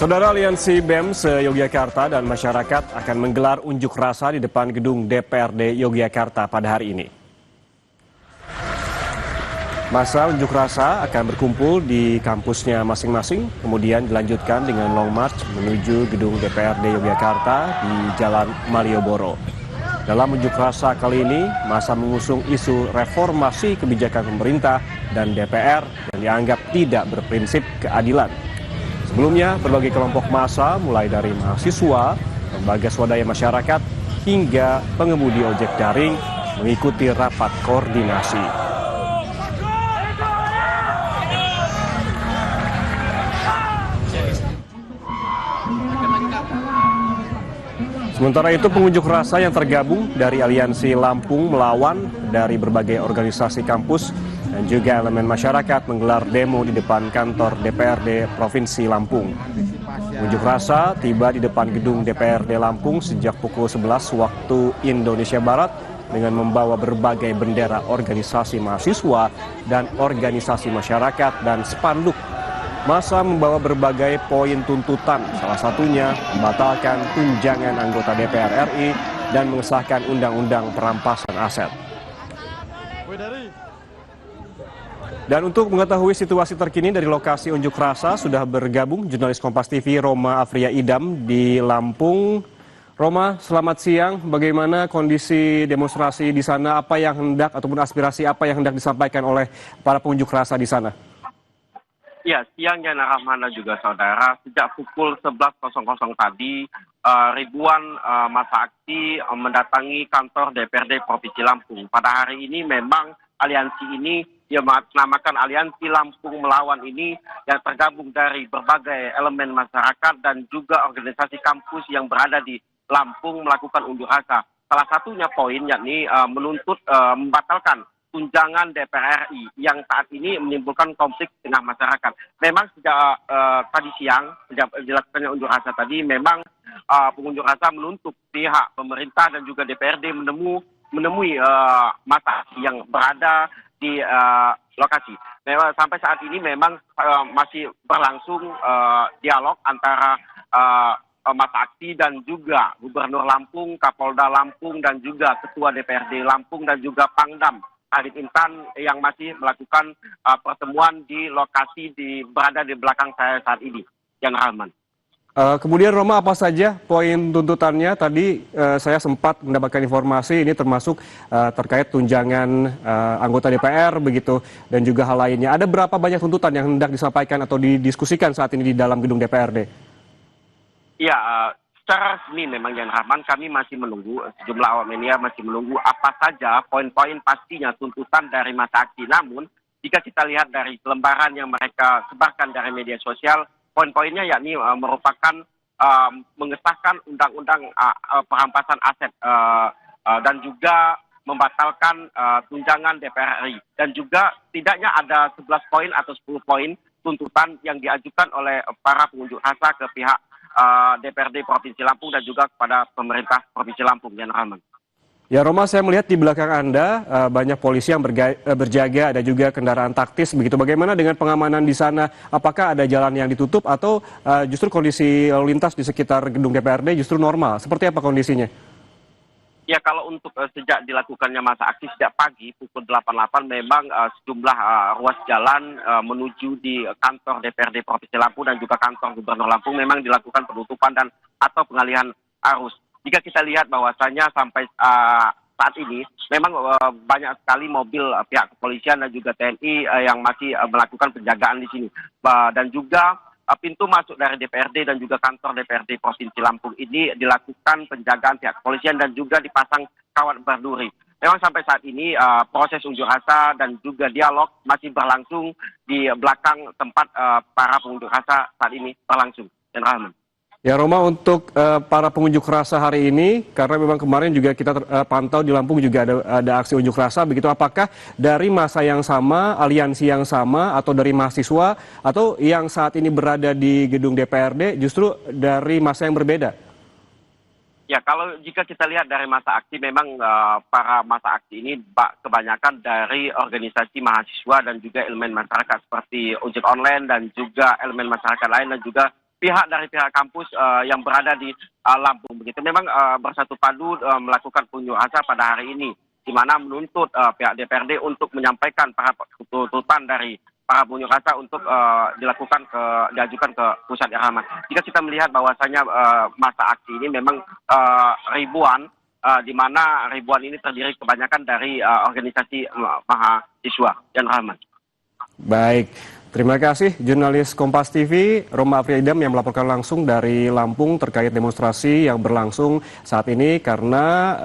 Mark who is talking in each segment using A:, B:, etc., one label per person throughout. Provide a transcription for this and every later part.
A: Saudara Aliansi BEM se-Yogyakarta dan masyarakat akan menggelar unjuk rasa di depan gedung DPRD Yogyakarta pada hari ini. Masa unjuk rasa akan berkumpul di kampusnya masing-masing, kemudian dilanjutkan dengan long march menuju gedung DPRD Yogyakarta di Jalan Malioboro. Dalam unjuk rasa kali ini, masa mengusung isu reformasi kebijakan pemerintah dan DPR yang dianggap tidak berprinsip keadilan. Sebelumnya, berbagai kelompok massa mulai dari mahasiswa, lembaga swadaya masyarakat, hingga pengemudi ojek daring mengikuti rapat koordinasi. Sementara itu, pengunjuk rasa yang tergabung dari Aliansi Lampung Melawan dari berbagai organisasi kampus dan juga elemen masyarakat menggelar demo di depan kantor DPRD Provinsi Lampung. Unjuk rasa tiba di depan gedung DPRD Lampung sejak pukul 11 waktu Indonesia Barat dengan membawa berbagai bendera organisasi mahasiswa dan organisasi masyarakat dan spanduk. Massa membawa berbagai poin tuntutan, salah satunya membatalkan tunjangan anggota DPR RI dan mengesahkan undang-undang perampasan aset. Dan untuk mengetahui situasi terkini dari lokasi unjuk rasa sudah bergabung jurnalis Kompas TV Roma Afria Idam di Lampung. Roma, selamat siang. Bagaimana kondisi demonstrasi di sana? Apa yang hendak ataupun aspirasi apa yang hendak disampaikan oleh para pengunjuk rasa di sana?
B: Ya, siang Yana Rahman dan juga saudara, sejak pukul 11.00 tadi, ribuan massa aksi mendatangi kantor DPRD Provinsi Lampung. Pada hari ini memang aliansi ini yang menamakan Aliansi Lampung Melawan ini yang tergabung dari berbagai elemen masyarakat dan juga organisasi kampus yang berada di Lampung melakukan unjuk rasa. Salah satunya poin yakni menuntut membatalkan tunjangan DPR RI yang saat ini menimbulkan konflik di tengah masyarakat. Memang sejak tadi siang, sejak dilakukannya unjuk rasa tadi, memang pengunjuk rasa menuntut pihak pemerintah dan juga DPRD menemui massa yang berada di lokasi. Memang sampai saat ini memang masih berlangsung dialog antara massa aksi dan juga Gubernur Lampung, Kapolda Lampung dan juga Ketua DPRD Lampung dan juga Pangdam Arif Intan yang masih melakukan pertemuan di lokasi berada di belakang saya saat ini, Jan Rahman.
A: Kemudian Roma, apa saja poin tuntutannya? Tadi saya sempat mendapatkan informasi ini termasuk terkait tunjangan anggota DPR begitu dan juga hal lainnya. Ada berapa banyak tuntutan yang hendak disampaikan atau didiskusikan saat ini di dalam gedung DPRD?
B: Ya, secara resmi memang Jan Rahman kami masih menunggu, sejumlah awak media masih menunggu apa saja poin-poin pastinya tuntutan dari massa aksi. Namun, jika kita lihat dari lembaran yang mereka sebarkan dari media sosial, poin-poinnya yakni merupakan mengesahkan undang-undang perampasan aset dan juga membatalkan tunjangan DPR RI. Dan juga setidaknya ada 11 poin atau 10 poin tuntutan yang diajukan oleh para pengunjuk rasa ke pihak DPRD Provinsi Lampung dan juga kepada pemerintah Provinsi Lampung, Jan Rahman.
A: Ya Roma, saya melihat di belakang Anda banyak polisi yang berjaga, ada juga kendaraan taktis begitu. Bagaimana dengan pengamanan di sana? Apakah ada jalan yang ditutup atau justru kondisi lalu lintas di sekitar gedung DPRD justru normal? Seperti apa kondisinya?
B: Ya, kalau untuk sejak dilakukannya masa aksi sejak pagi pukul 8.08 memang sejumlah ruas jalan menuju di kantor DPRD Provinsi Lampung dan juga kantor Gubernur Lampung memang dilakukan penutupan dan atau pengalihan arus. Jika kita lihat bahwasanya sampai saat ini memang banyak sekali mobil pihak kepolisian dan juga TNI yang masih melakukan penjagaan di sini. Dan juga pintu masuk dari DPRD dan juga kantor DPRD Provinsi Lampung ini dilakukan penjagaan pihak kepolisian dan juga dipasang kawat berduri. Memang sampai saat ini proses unjuk rasa dan juga dialog masih berlangsung di belakang tempat para pengunjuk rasa saat ini berlangsung. Dan Rahman.
A: Ya Roma, untuk para pengunjuk rasa hari ini, karena memang kemarin juga kita pantau di Lampung juga ada aksi unjuk rasa, begitu apakah dari massa yang sama, aliansi yang sama, atau dari mahasiswa, atau yang saat ini berada di gedung DPRD justru dari massa yang berbeda?
B: Ya, kalau jika kita lihat dari masa aksi, memang para masa aksi ini kebanyakan dari organisasi mahasiswa dan juga elemen masyarakat seperti ojek online dan juga elemen masyarakat lain dan juga pihak dari pihak kampus yang berada di Lampung. Begitu memang bersatu padu melakukan pengunjuk rasa pada hari ini, di mana menuntut pihak DPRD untuk menyampaikan para tuntutan dari para pengunjuk rasa untuk diajukan ke pusat Irhaman. Jika kita melihat bahwasanya masa aksi ini memang ribuan, di mana ribuan ini terdiri kebanyakan dari organisasi mahasiswa dan Rahman.
A: Baik, terima kasih jurnalis Kompas TV Roma Afriyadam yang melaporkan langsung dari Lampung terkait demonstrasi yang berlangsung saat ini karena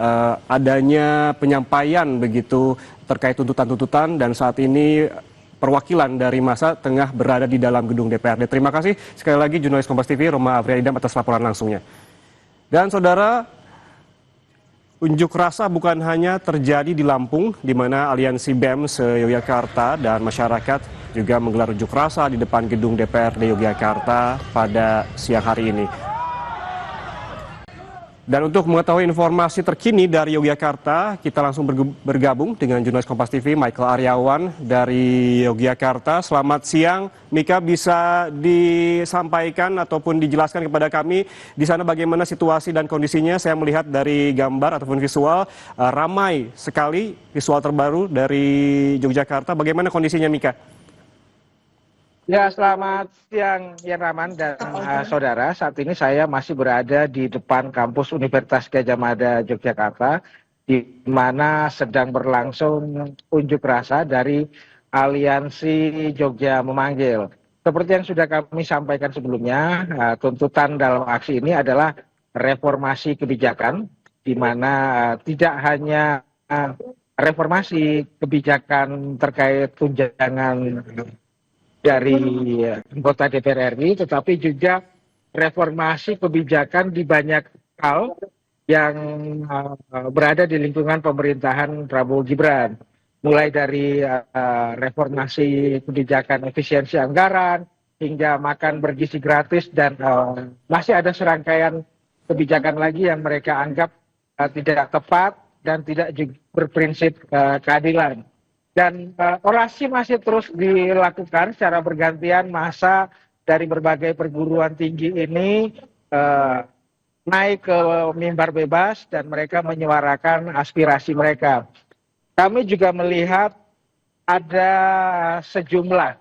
A: adanya penyampaian begitu terkait tuntutan-tuntutan dan saat ini perwakilan dari massa tengah berada di dalam gedung DPRD. Terima kasih sekali lagi jurnalis Kompas TV Roma Afriyadam atas laporan langsungnya. Dan saudara, unjuk rasa bukan hanya terjadi di Lampung, di mana Aliansi BEM se-Yogyakarta dan masyarakat juga menggelar unjuk rasa di depan gedung DPRD Yogyakarta pada siang hari ini. Dan untuk mengetahui informasi terkini dari Yogyakarta, kita langsung bergabung dengan jurnalis Kompas TV Michael Aryawan dari Yogyakarta. Selamat siang, Mika, bisa disampaikan ataupun dijelaskan kepada kami di sana bagaimana situasi dan kondisinya? Saya melihat dari gambar ataupun visual ramai sekali visual terbaru dari Yogyakarta. Bagaimana kondisinya, Mika?
C: Ya, selamat siang Yan Rahman dan saudara. Saat ini saya masih berada di depan kampus Universitas Gadjah Mada Yogyakarta, di mana sedang berlangsung unjuk rasa dari Aliansi Jogja Memanggil. Seperti yang sudah kami sampaikan sebelumnya, tuntutan dalam aksi ini adalah reformasi kebijakan, di mana tidak hanya reformasi kebijakan terkait tunjangan dari anggota DPR RI, tetapi juga reformasi kebijakan di banyak hal yang berada di lingkungan pemerintahan Prabowo Gibran. Mulai dari reformasi kebijakan efisiensi anggaran, hingga makan bergizi gratis, dan masih ada serangkaian kebijakan lagi yang mereka anggap tidak tepat dan tidak berprinsip keadilan. Dan orasi masih terus dilakukan secara bergantian. Massa dari berbagai perguruan tinggi ini naik ke mimbar bebas dan mereka menyuarakan aspirasi mereka. Kami juga melihat ada sejumlah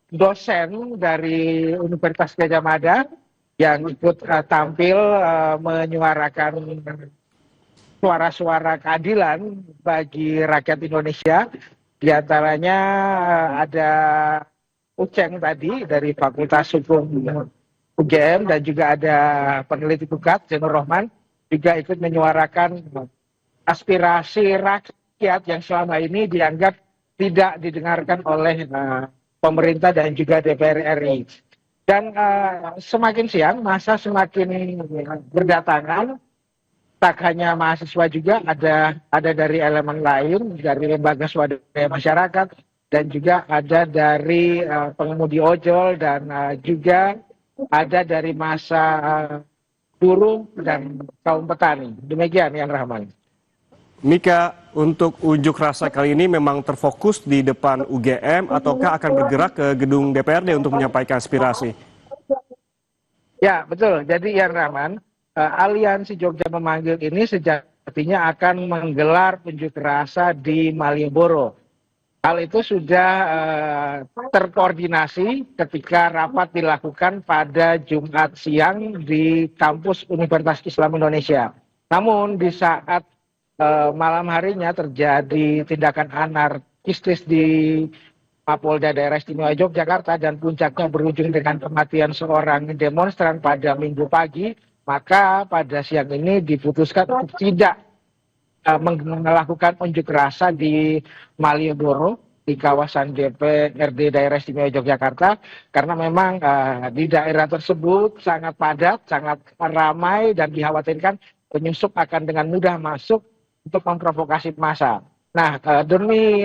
C: dosen dari Universitas Gadjah Mada yang ikut tampil menyuarakan suara-suara keadilan bagi rakyat Indonesia. Di antaranya ada Uceng tadi dari Fakultas Hukum UGM, dan juga ada peneliti UKAD Zainur Rohman juga ikut menyuarakan aspirasi rakyat yang selama ini dianggap tidak didengarkan oleh pemerintah dan juga DPR RI. Dan semakin siang massa semakin berdatangan. Tak hanya mahasiswa, juga ada dari elemen lain, dari lembaga swadaya masyarakat, dan juga ada dari pengemudi ojol, dan juga ada dari massa buruh dan kaum petani. Demikian Yan Rahman.
A: Mika, untuk unjuk rasa kali ini memang terfokus di depan UGM ataukah akan bergerak ke gedung DPRD untuk menyampaikan aspirasi?
C: Ya, betul. Jadi Yan Rahman, Aliansi Jogja Memanggil ini sejatinya akan menggelar unjuk rasa di Malioboro. Hal itu sudah terkoordinasi ketika rapat dilakukan pada Jumat siang di kampus Universitas Islam Indonesia. Namun di saat malam harinya terjadi tindakan anarkistis di Mapolda Daerah Istimewa Yogyakarta dan puncaknya berujung dengan kematian seorang demonstran pada Minggu pagi. Maka pada siang ini diputuskan untuk tidak melakukan unjuk rasa di Malioboro, di kawasan DPRD Daerah Istimewa Yogyakarta, karena memang di daerah tersebut sangat padat, sangat ramai, dan dikhawatirkan penyusup akan dengan mudah masuk untuk memprovokasi massa. Nah, demi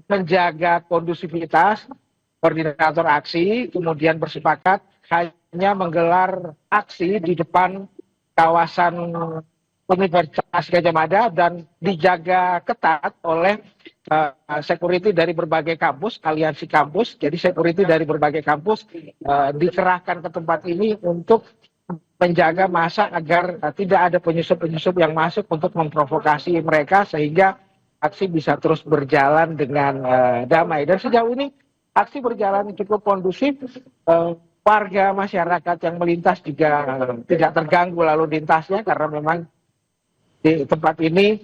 C: menjaga kondusivitas, koordinator aksi kemudian bersepakat hanya menggelar aksi di depan kawasan Universitas Gadjah Mada dan dijaga ketat oleh security dari berbagai kampus, aliansi kampus. Jadi security dari berbagai kampus dikerahkan ke tempat ini untuk menjaga massa agar tidak ada penyusup-penyusup yang masuk untuk memprovokasi mereka sehingga aksi bisa terus berjalan dengan damai. Dan sejauh ini aksi berjalan cukup kondusif. Warga masyarakat yang melintas juga tidak terganggu lalu lintasnya karena memang di tempat ini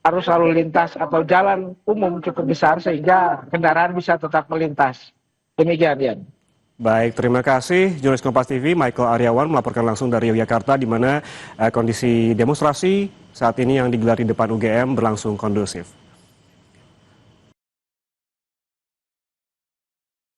C: arus lalu lintas atau jalan umum cukup besar sehingga kendaraan bisa tetap melintas. Demikian, Yan.
A: Baik, terima kasih jurnalis Kompas TV Michael Aryawan melaporkan langsung dari Yogyakarta di mana kondisi demonstrasi saat ini yang digelar di depan UGM berlangsung kondusif.